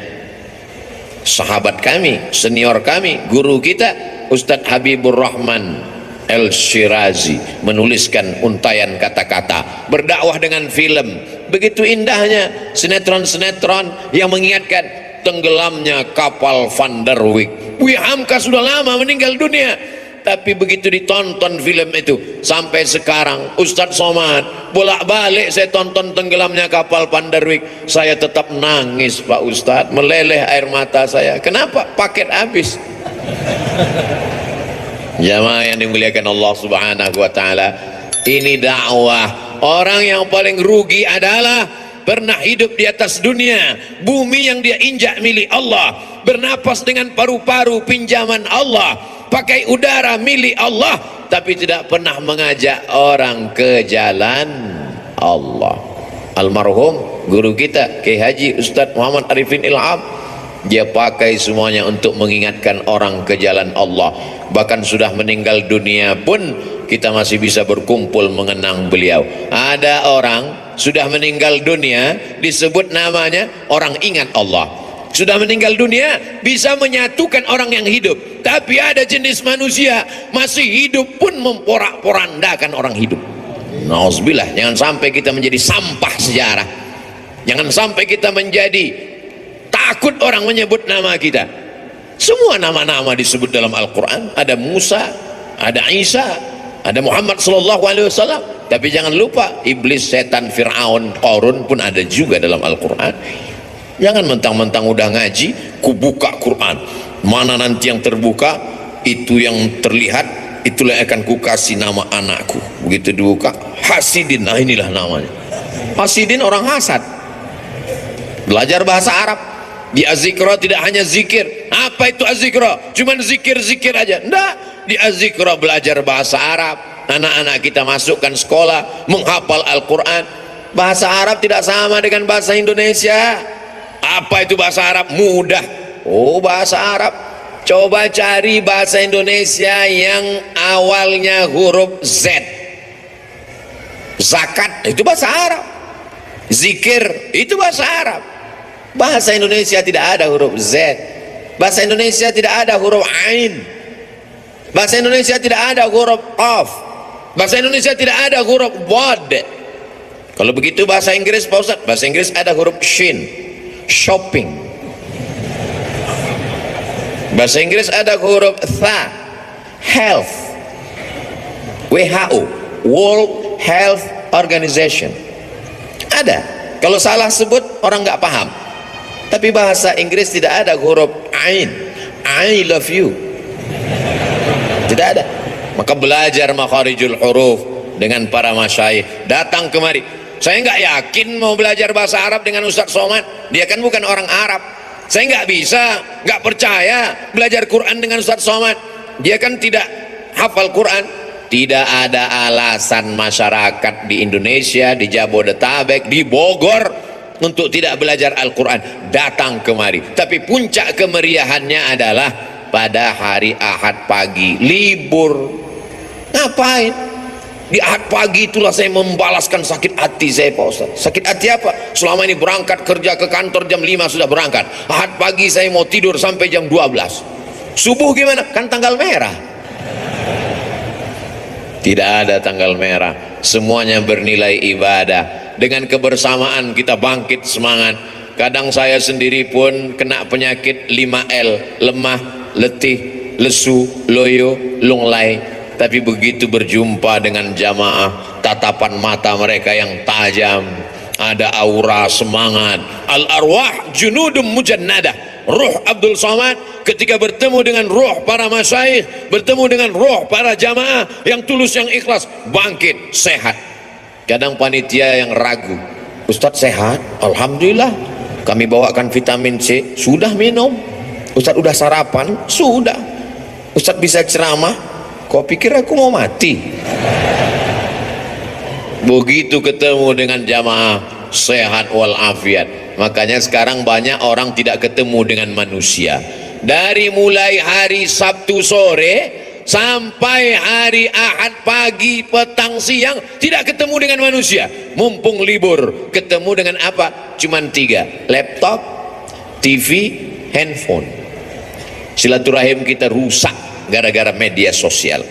Speaker 1: sahabat kami, senior kami, guru kita Ustadz Habibur Rahman Al-Shirazi menuliskan untayan kata-kata. Berdakwah dengan film. Begitu indahnya sinetron-sinetron yang mengingatkan tenggelamnya kapal Van der Wijk. Buya Hamka sudah lama meninggal dunia, tapi begitu ditonton film itu, sampai sekarang Ustadz Somad bolak-balik saya tonton tenggelamnya kapal Van der Wijk, saya tetap nangis Pak Ustadz, meleleh air mata saya. Kenapa? Paket habis. Jamaah yang dimuliakan Allah Subhanahu wa taala, ini dakwah. Orang yang paling rugi adalah pernah hidup di atas dunia, bumi yang dia injak milik Allah, bernapas dengan paru-paru pinjaman Allah, pakai udara milik Allah, tapi tidak pernah mengajak orang ke jalan Allah. Almarhum guru kita Kiai Haji Ustadz Muhammad Arifin Ilham, dia pakai semuanya untuk mengingatkan orang ke jalan Allah. Bahkan sudah meninggal dunia pun kita masih bisa berkumpul mengenang beliau. Ada orang sudah meninggal dunia, disebut namanya, orang ingat Allah. Sudah meninggal dunia, bisa menyatukan orang yang hidup. Tapi ada jenis manusia masih hidup pun memporak-porandakan orang hidup. Nauzubillah, jangan sampai kita menjadi sampah sejarah. Jangan sampai kita menjadi takut orang menyebut nama kita. Semua nama-nama disebut dalam Al-Quran. Ada Musa, ada Isa, ada Muhammad sallallahu alaihi wasallam. Tapi jangan lupa iblis, setan, Fir'aun, Qarun pun ada juga dalam Al-Quran. Jangan mentang-mentang udah ngaji, ku buka Quran, mana nanti yang terbuka, itu yang terlihat, itulah yang akan ku kasih nama anakku. Begitu dibuka, Hasidin, nah inilah namanya. Hasidin orang hasad. Belajar bahasa Arab. Di Az-Zikra tidak hanya zikir. Apa itu Az-Zikra? Cuman zikir-zikir aja. Enggak, di Az-Zikra belajar bahasa Arab. Anak-anak kita masukkan sekolah, menghafal Al-Quran. Bahasa Arab tidak sama dengan bahasa Indonesia. Apa itu bahasa Arab? Mudah. Oh, bahasa Arab. Coba cari bahasa Indonesia yang awalnya huruf Z. Zakat, itu bahasa Arab. Zikir, itu bahasa Arab. Bahasa Indonesia tidak ada huruf Z. Bahasa Indonesia tidak ada huruf Ain. Bahasa Indonesia tidak ada huruf Qaf. Bahasa Indonesia tidak ada huruf Wad. Kalau begitu bahasa Inggris Pak Ustaz, bahasa Inggris ada huruf Shin. Shopping. Bahasa Inggris ada huruf Tha. Health. WHO, World Health Organization. Ada. Kalau salah sebut orang nggak paham. Tapi bahasa Inggris tidak ada huruf Ain. I love you. Tidak ada. Maka belajar makharijul huruf dengan para masyayikh. Datang kemari. Saya nggak yakin mau belajar bahasa Arab dengan Ustadz Somad. Dia kan bukan orang Arab. Saya nggak bisa, nggak percaya belajar Quran dengan Ustadz Somad. Dia kan tidak hafal Quran. Tidak ada alasan masyarakat di Indonesia, di Jabodetabek, di Bogor untuk tidak belajar Al-Quran. Datang kemari. Tapi puncak kemeriahannya adalah pada hari Ahad pagi, libur. Ngapain? Di Ahad pagi itulah saya membalaskan sakit hati saya Pak Ustaz. Sakit hati apa? Selama ini berangkat kerja ke kantor jam 5 sudah berangkat. Ahad pagi saya mau tidur sampai jam 12. Subuh gimana? Kan tanggal merah. Tidak ada tanggal merah. Semuanya bernilai ibadah. Dengan kebersamaan kita bangkit semangat. Kadang saya sendiri pun kena penyakit 5L, lemah, letih, lesu, loyo, lunglai. Tapi begitu berjumpa dengan jamaah, tatapan mata mereka yang tajam, ada aura semangat. Al-arwah junudum mujannadah. Ruh Abdul Somad ketika bertemu dengan ruh para masyayikh, bertemu dengan ruh para jamaah yang tulus, yang ikhlas, bangkit, sehat. Kadang panitia yang ragu, Ustadz sehat? Alhamdulillah. Kami bawakan vitamin C, sudah minum. Ustadz udah sarapan? Sudah. Ustadz bisa ceramah? Kau pikir aku mau mati? Begitu ketemu dengan jamaah sehat walafiat. Makanya sekarang banyak orang tidak ketemu dengan manusia. Dari mulai hari Sabtu sore sampai hari Ahad pagi, petang, siang tidak ketemu dengan manusia. Mumpung libur, ketemu dengan apa? Cuman 3, laptop, TV, handphone. Silaturahim kita rusak gara-gara media sosial.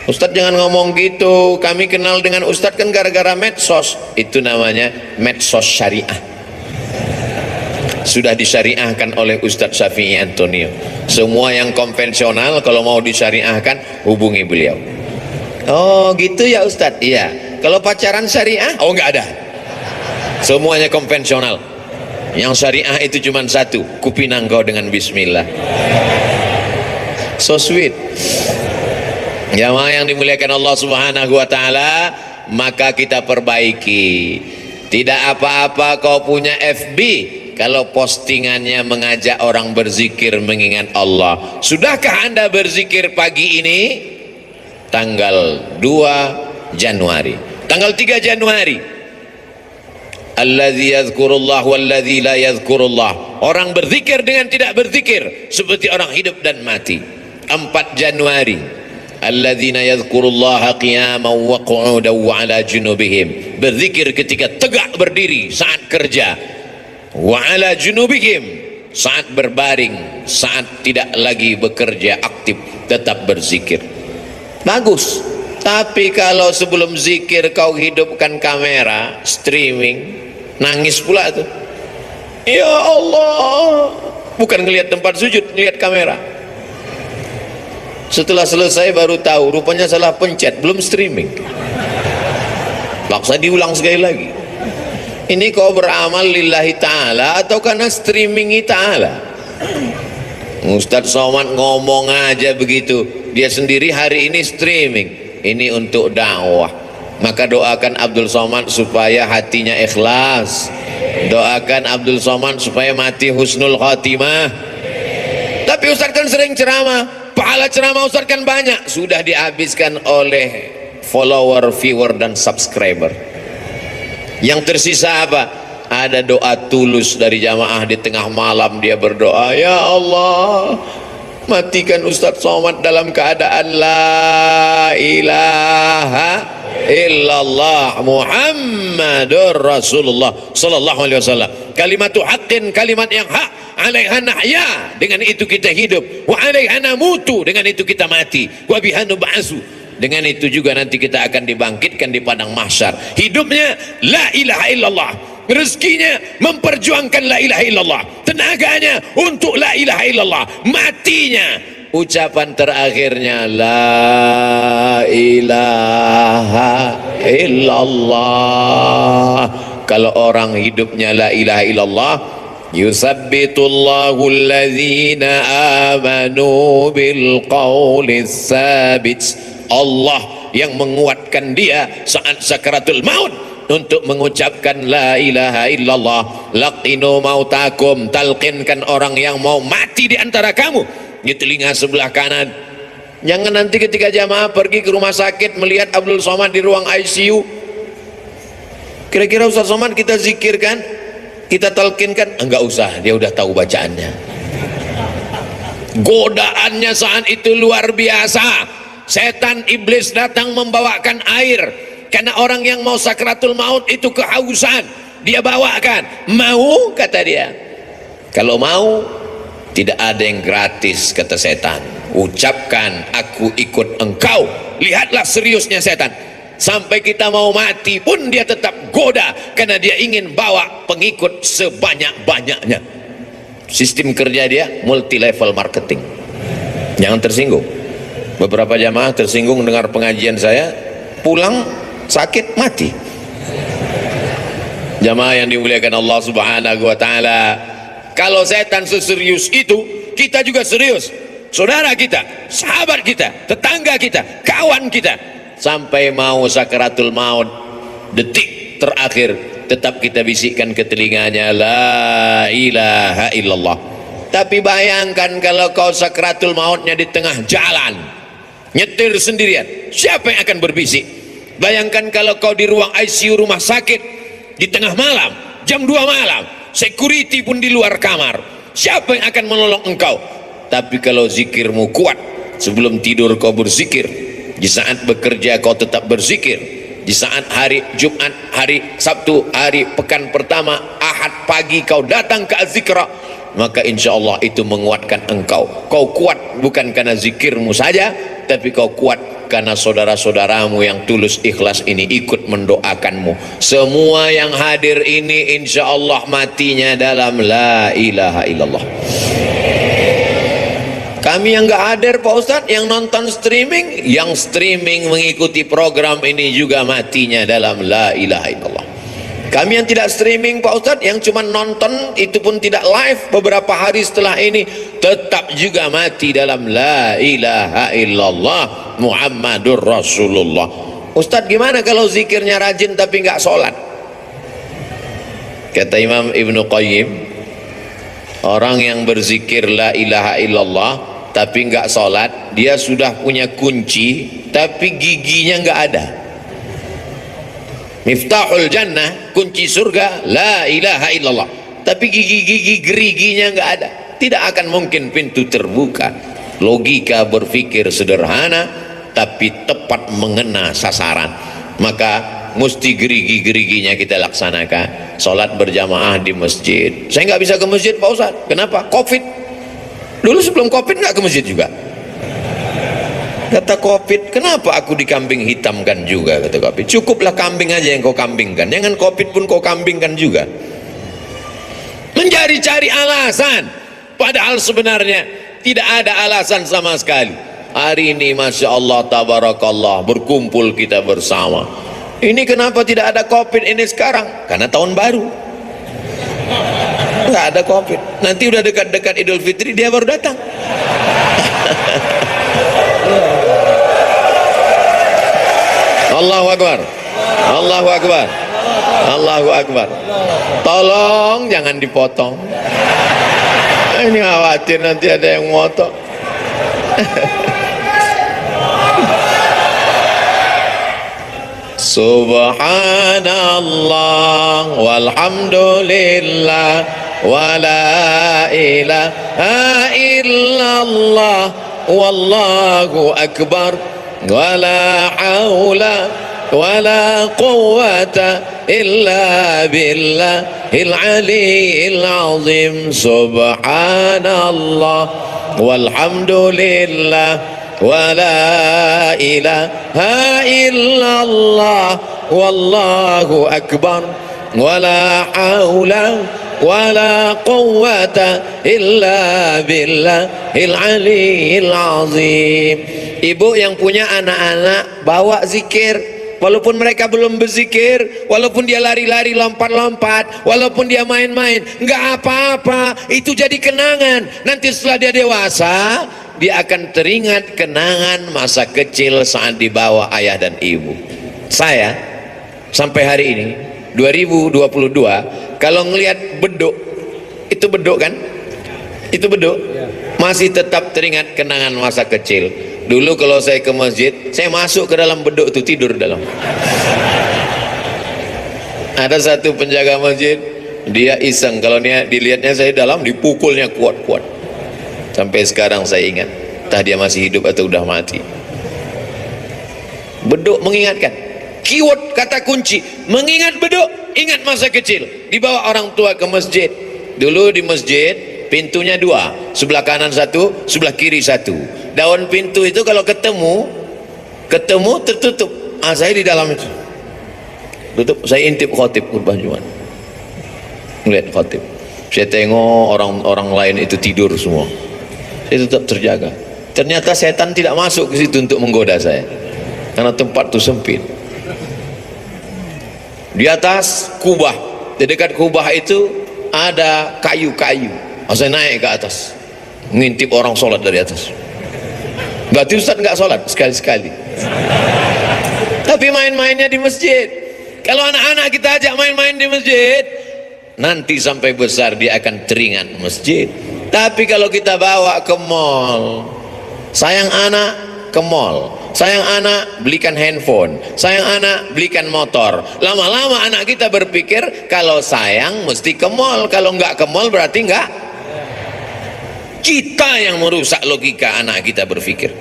Speaker 1: Ustadz jangan ngomong gitu, kami kenal dengan Ustadz kan gara-gara medsos. Itu namanya medsos syariah, sudah disyariahkan oleh Ustadz Syafi'i Antonio. Semua yang konvensional kalau mau disyariahkan hubungi beliau. Oh gitu ya Ustadz? Iya. Kalau pacaran syariah? Oh nggak ada, semuanya konvensional. Yang syariah itu cuma satu, kupinang kau dengan bismillah. So sweet. Jamaah yang dimuliakan Allah Subhanahu wa taala, maka kita perbaiki. Tidak apa-apa kau punya FB kalau postingannya mengajak orang berzikir mengingat Allah. Sudahkah Anda berzikir pagi ini? Tanggal 2 Januari, tanggal 3 Januari, alladzi yadhkurullah walladzi la yadhkurullah. Orang berzikir dengan tidak berzikir seperti orang hidup dan mati. 4 Januari, alladzina yadhkurullaha qiyaman wa qu'udan wa ala junubihim. Berzikir ketika tegak berdiri saat kerja, wa ala junubihim saat berbaring, saat tidak lagi bekerja aktif tetap berzikir. Bagus. Tapi kalau sebelum zikir kau hidupkan kamera streaming, nangis pula tuh. Ya Allah, bukan ngelihat tempat sujud, ngelihat kamera. Setelah selesai baru tahu rupanya salah pencet, belum streaming. Paksa diulang sekali lagi. Ini kau beramal lillahi ta'ala atau karena streamingi ta'ala? Ustadz Somad ngomong aja begitu, dia sendiri hari ini streaming. Ini untuk dakwah. Maka doakan Abdul Somad supaya hatinya ikhlas. Doakan Abdul Somad supaya mati husnul khatimah. Tapi Ustadz kan sering ceramah, pahala ceramah Ustadz kan banyak, sudah dihabiskan oleh follower, viewer dan subscriber. Yang tersisa apa? Ada doa tulus dari jamaah di tengah malam, dia berdoa, ya Allah matikan Ustadz Somad dalam keadaan la ilaha illallah Muhammadur Rasulullah sallallahu alaihi wasallam. Kalimatu haqqin, kalimat yang hak, alaiha nahya, dengan itu kita hidup, wa alaiha namutu, dengan itu kita mati, wa biha nub'atsu, dengan itu juga nanti kita akan dibangkitkan di padang mahsyar. Hidupnya la ilaha illallah, rezekinya memperjuangkan la ilaha illallah, tenaganya untuk la ilaha illallah, matinya ucapan terakhirnya la ilaha illallah. Kalau orang hidupnya la ilaha illallah, yusabbitullahu alladhina amanu bil qawlis sabit. Allah yang menguatkan dia saat sakaratul maut untuk mengucapkan la ilaha illallah. Laqinu mautakum, talqinkan orang yang mau mati di antara kamu di telinga sebelah kanan. Jangan nanti ketika jamaah pergi ke rumah sakit melihat Abdul Somad di ruang ICU, kira-kira Ustaz Somad kita zikirkan, kita talqinkan? Enggak usah, dia udah tahu bacaannya. Godaannya saat itu luar biasa. Setan iblis datang membawakan air, karena orang yang mau sakratul maut itu kehausan, dia bawakan. Mau, kata dia. Kalau mau, tidak ada yang gratis, kata setan. Ucapkan aku ikut engkau. Lihatlah seriusnya setan. Sampai kita mau mati pun dia tetap goda, karena dia ingin bawa pengikut sebanyak-banyaknya. Sistem kerja dia multi level marketing. Jangan tersinggung. Beberapa jamaah tersinggung dengar pengajian saya, pulang sakit mati. Jamaah yang dimuliakan Allah Subhanahu wa taala, kalau setan seserius itu, kita juga serius. Saudara kita, sahabat kita, tetangga kita, kawan kita, sampai mau sakaratul maut, detik terakhir tetap kita bisikkan ke telinganya, la ilaha illallah. Tapi bayangkan kalau kau sakaratul mautnya di tengah jalan, nyetir sendirian, siapa yang akan berbisik? Bayangkan kalau kau di ruang ICU rumah sakit di tengah malam, jam 2 malam, security pun di luar kamar, siapa yang akan menolong engkau? Tapi kalau zikirmu kuat, sebelum tidur kau berzikir, di saat bekerja kau tetap berzikir, di saat hari Jumat, hari Sabtu, hari pekan pertama, Ahad pagi kau datang ke Az-Zikra, maka insya Allah itu menguatkan engkau. Kau kuat bukan karena zikirmu saja, tapi kau kuat karena saudara-saudaramu yang tulus ikhlas ini ikut mendoakanmu. Semua yang hadir ini insya Allah matinya dalam la ilaha illallah. Kami yang gak hadir Pak Ustadz, yang nonton streaming, yang streaming mengikuti program ini juga matinya dalam la ilaha illallah. Kami yang tidak streaming Pak Ustadz, yang cuma nonton, itu pun tidak live, beberapa hari setelah ini tetap juga mati dalam la ilaha illallah Muhammadur Rasulullah. Ustadz gimana kalau zikirnya rajin tapi gak sholat? Kata Imam Ibnu Qayyim, orang yang berzikir la ilaha illallah tapi nggak sholat, dia sudah punya kunci tapi giginya nggak ada. Miftahul jannah, kunci surga, la ilaha illallah, tapi gigi-gigi geriginya nggak ada, tidak akan mungkin pintu terbuka. Logika berpikir sederhana tapi tepat mengena sasaran. Maka mesti gerigi-geriginya kita laksanakan. Sholat berjamaah di masjid. Saya nggak bisa ke masjid Pak Ustadz, kenapa? Covid. Dulu sebelum Covid nggak ke masjid juga. Kata Covid, kenapa aku dikambing hitamkan juga? Kata Covid, cukuplah kambing aja yang kau kambingkan, jangan Covid pun kau kambingkan juga. Mencari-cari alasan, padahal sebenarnya tidak ada alasan sama sekali. Hari ini Masya Allah Tabarakallah, berkumpul kita bersama. Ini kenapa tidak ada Covid ini sekarang? Karena tahun baru nggak ada Covid. Nanti udah dekat-dekat Idul Fitri dia baru datang. Allahu Akbar, Allahu Akbar, Allahu Akbar. Tolong jangan dipotong. Ini khawatir nanti ada yang motok. Subhanallah walhamdulillah wa la ilaha illallah wallahu akbar wa la hawla wa la quwwata illa billahil aliyyil azim. Subhanallah walhamdulillah wa la ilaha illallah wallahu akbar wa la hawla wa la quwwata illa billahil aliyyil azim. Ibu yang punya anak-anak bawa zikir, walaupun mereka belum berzikir, walaupun dia lari-lari lompat-lompat, walaupun dia main-main, nggak apa-apa, itu jadi kenangan. Nanti setelah dia dewasa, dia akan teringat kenangan masa kecil saat dibawa ayah dan ibu. Saya sampai hari ini 2022 kalau ngelihat beduk, itu beduk kan, itu beduk, masih tetap teringat kenangan masa kecil. Dulu kalau saya ke masjid, saya masuk ke dalam beduk itu, tidur dalam. Ada satu penjaga masjid, dia iseng, kalau dia dilihatnya saya dalam, dipukulnya kuat-kuat. Sampai sekarang saya ingat, entah dia masih hidup atau udah mati. Beduk mengingatkan, keyword kata kunci, mengingat beduk, ingat masa kecil. Dibawa orang tua ke masjid. Dulu di masjid pintunya dua, sebelah kanan satu, sebelah kiri satu. Daun pintu itu kalau ketemu tertutup. Saya di dalam itu tutup. Saya intip khotib khutbah Jumat, melihat khotib. Saya tengok orang-orang lain itu tidur semua, saya tetap terjaga. Ternyata setan tidak masuk ke situ untuk menggoda saya, karena tempat itu sempit. Di atas kubah, di dekat kubah itu ada kayu-kayu. Saya naik ke atas, ngintip orang sholat dari atas. Berarti Ustaz nggak sholat sekali-sekali. tapi main-mainnya di masjid. Kalau anak-anak kita ajak main-main di masjid, nanti sampai besar dia akan teringat masjid. Tapi kalau kita bawa ke mall, sayang anak ke mall, sayang anak belikan handphone, sayang anak belikan motor, lama-lama anak kita berpikir kalau sayang mesti ke mall, kalau nggak ke mall berarti nggak. Kita yang merusak logika anak kita berpikir.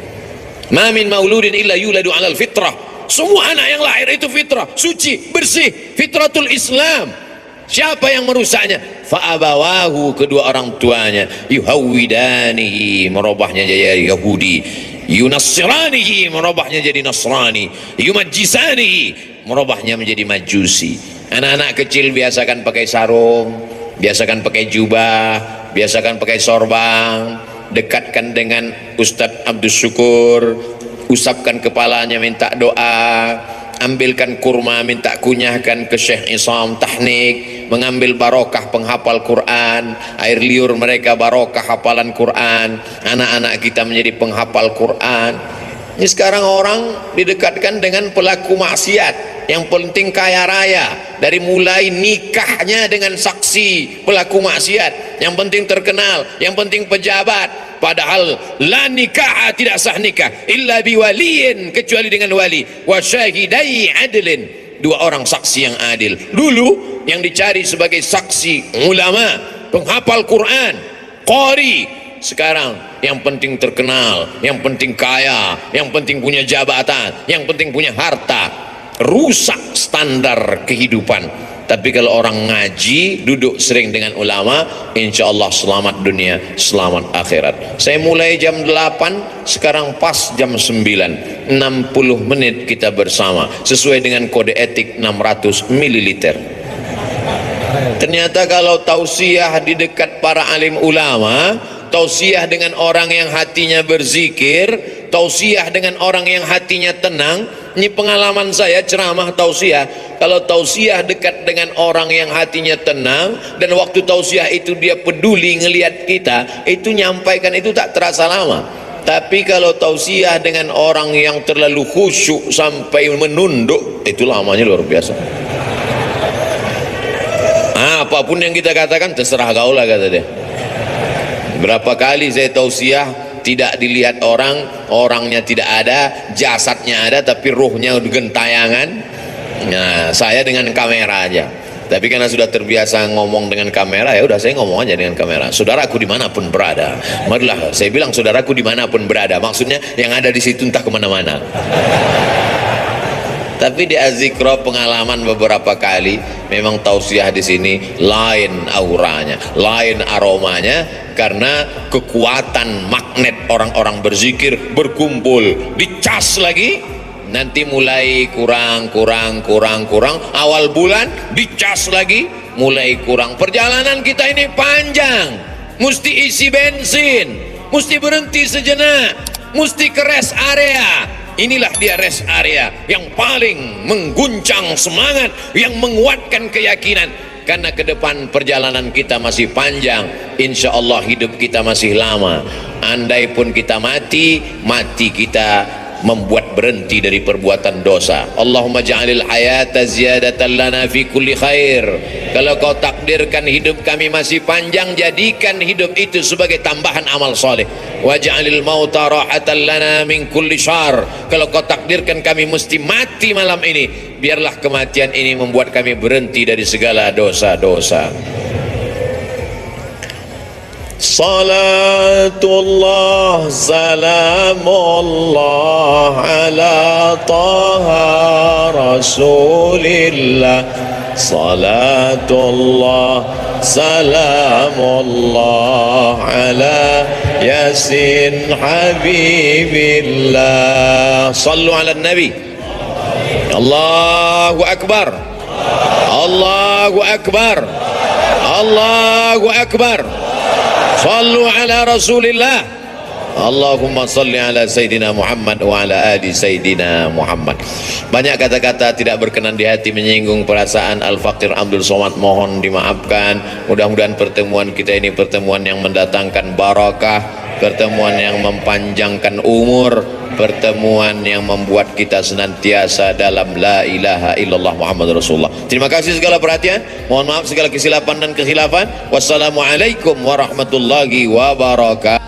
Speaker 1: Ma min mauludin illa yuladu alal fitrah. Semua anak yang lahir itu fitrah, suci, bersih, fitratul Islam. Siapa yang merusaknya? Fa'abawahu, kedua orang tuanya, yuhawwidanihi, merubahnya jadi Yahudi, yunassiranihi, merubahnya jadi Nasrani, yumajjisanihi, merubahnya menjadi Majusi. Anak-anak kecil biasakan pakai sarung, biasakan pakai jubah, biasakan pakai sorban, dekatkan dengan Ustadz Abdus Syukur, usapkan kepalanya minta doa, ambilkan kurma minta kunyahkan ke Syekh Isam Tahnik, mengambil barokah penghafal Quran, air liur mereka barokah hafalan Quran, anak-anak kita menjadi penghafal Quran. Ini sekarang orang didekatkan dengan pelaku maksiat, yang penting kaya raya, dari mulai nikahnya dengan saksi pelaku maksiat, yang penting terkenal, yang penting pejabat. Padahal la nikah, tidak sah nikah illa biwaliyin, kecuali dengan wali, wa syahidai adlin, dua orang saksi yang adil. Dulu yang dicari sebagai saksi ulama, penghafal Quran, qari. Sekarang yang penting terkenal, yang penting kaya, yang penting punya jabatan, yang penting punya harta. Rusak standar kehidupan. Tapi kalau orang ngaji, duduk sering dengan ulama, insya Allah selamat dunia, selamat akhirat. Saya mulai jam 8, sekarang pas jam 9, 60 menit kita bersama, sesuai dengan kode etik 600 ml. Ternyata kalau tausiah di dekat para alim ulama, tausiah dengan orang yang hatinya berzikir, tausiah dengan orang yang hatinya tenang. Ini pengalaman saya ceramah tausiah. Kalau tausiah dekat dengan orang yang hatinya tenang, dan waktu tausiah itu dia peduli ngelihat kita, itu nyampaikan itu tak terasa lama. Tapi kalau tausiah dengan orang yang terlalu khusyuk sampai menunduk, itu lamanya luar biasa. Apapun yang kita katakan terserah kau lah, kata dia. Berapa kali saya tausiah tidak dilihat orang, orangnya tidak ada, jasadnya ada, tapi ruhnya udah gentayangan. Nah, saya dengan kamera aja. Tapi karena sudah terbiasa ngomong dengan kamera, ya udah saya ngomong aja dengan kamera. Saudaraku dimanapun berada, marilah saya bilang saudaraku dimanapun berada. Maksudnya yang ada di situ entah kemana-mana. Tapi di Azikra pengalaman beberapa kali, memang tausiah di sini lain auranya, lain aromanya, karena kekuatan magnet orang-orang berzikir berkumpul, dicas lagi, nanti mulai kurang, awal bulan dicas lagi, mulai kurang. Perjalanan kita ini panjang, mesti isi bensin, mesti berhenti sejenak, mesti ke rest area. Inilah dia rest area yang paling mengguncang semangat, yang menguatkan keyakinan. Karena ke depan perjalanan kita masih panjang, insya Allah hidup kita masih lama. Andai pun kita mati, mati kita membuat berhenti dari perbuatan dosa. Allahumma ja'alil hayata ziyadatan lana fi kulli khair. Kalau kau takdirkan hidup kami masih panjang, jadikan hidup itu sebagai tambahan amal soleh. Wa ja'alil mauta rahatan lana min kulli syar. Kalau kau takdirkan kami mesti mati malam ini, biarlah kematian ini membuat kami berhenti dari segala dosa-dosa. Salatullah salamullah ala taha rasulillah. Salatullah salamullah ala yasin habibillah. Sallu ala nabi. Allahu akbar, Allahu akbar, Allahu akbar. Sallu ala rasulillah. Allahumma salli ala Sayyidina Muhammad wa ala ali Sayyidina Muhammad. Banyak kata-kata tidak berkenan di hati, menyinggung perasaan Al-Faqir Abdul Somad, mohon dimaafkan. Mudah-mudahan pertemuan kita ini pertemuan yang mendatangkan barakah, pertemuan yang mempanjangkan umur, pertemuan yang membuat kita senantiasa dalam la ilaha illallah Muhammad Rasulullah. Terima kasih segala perhatian, mohon maaf segala kesilapan dan kekhilafan. Wassalamualaikum warahmatullahi wabarakatuh.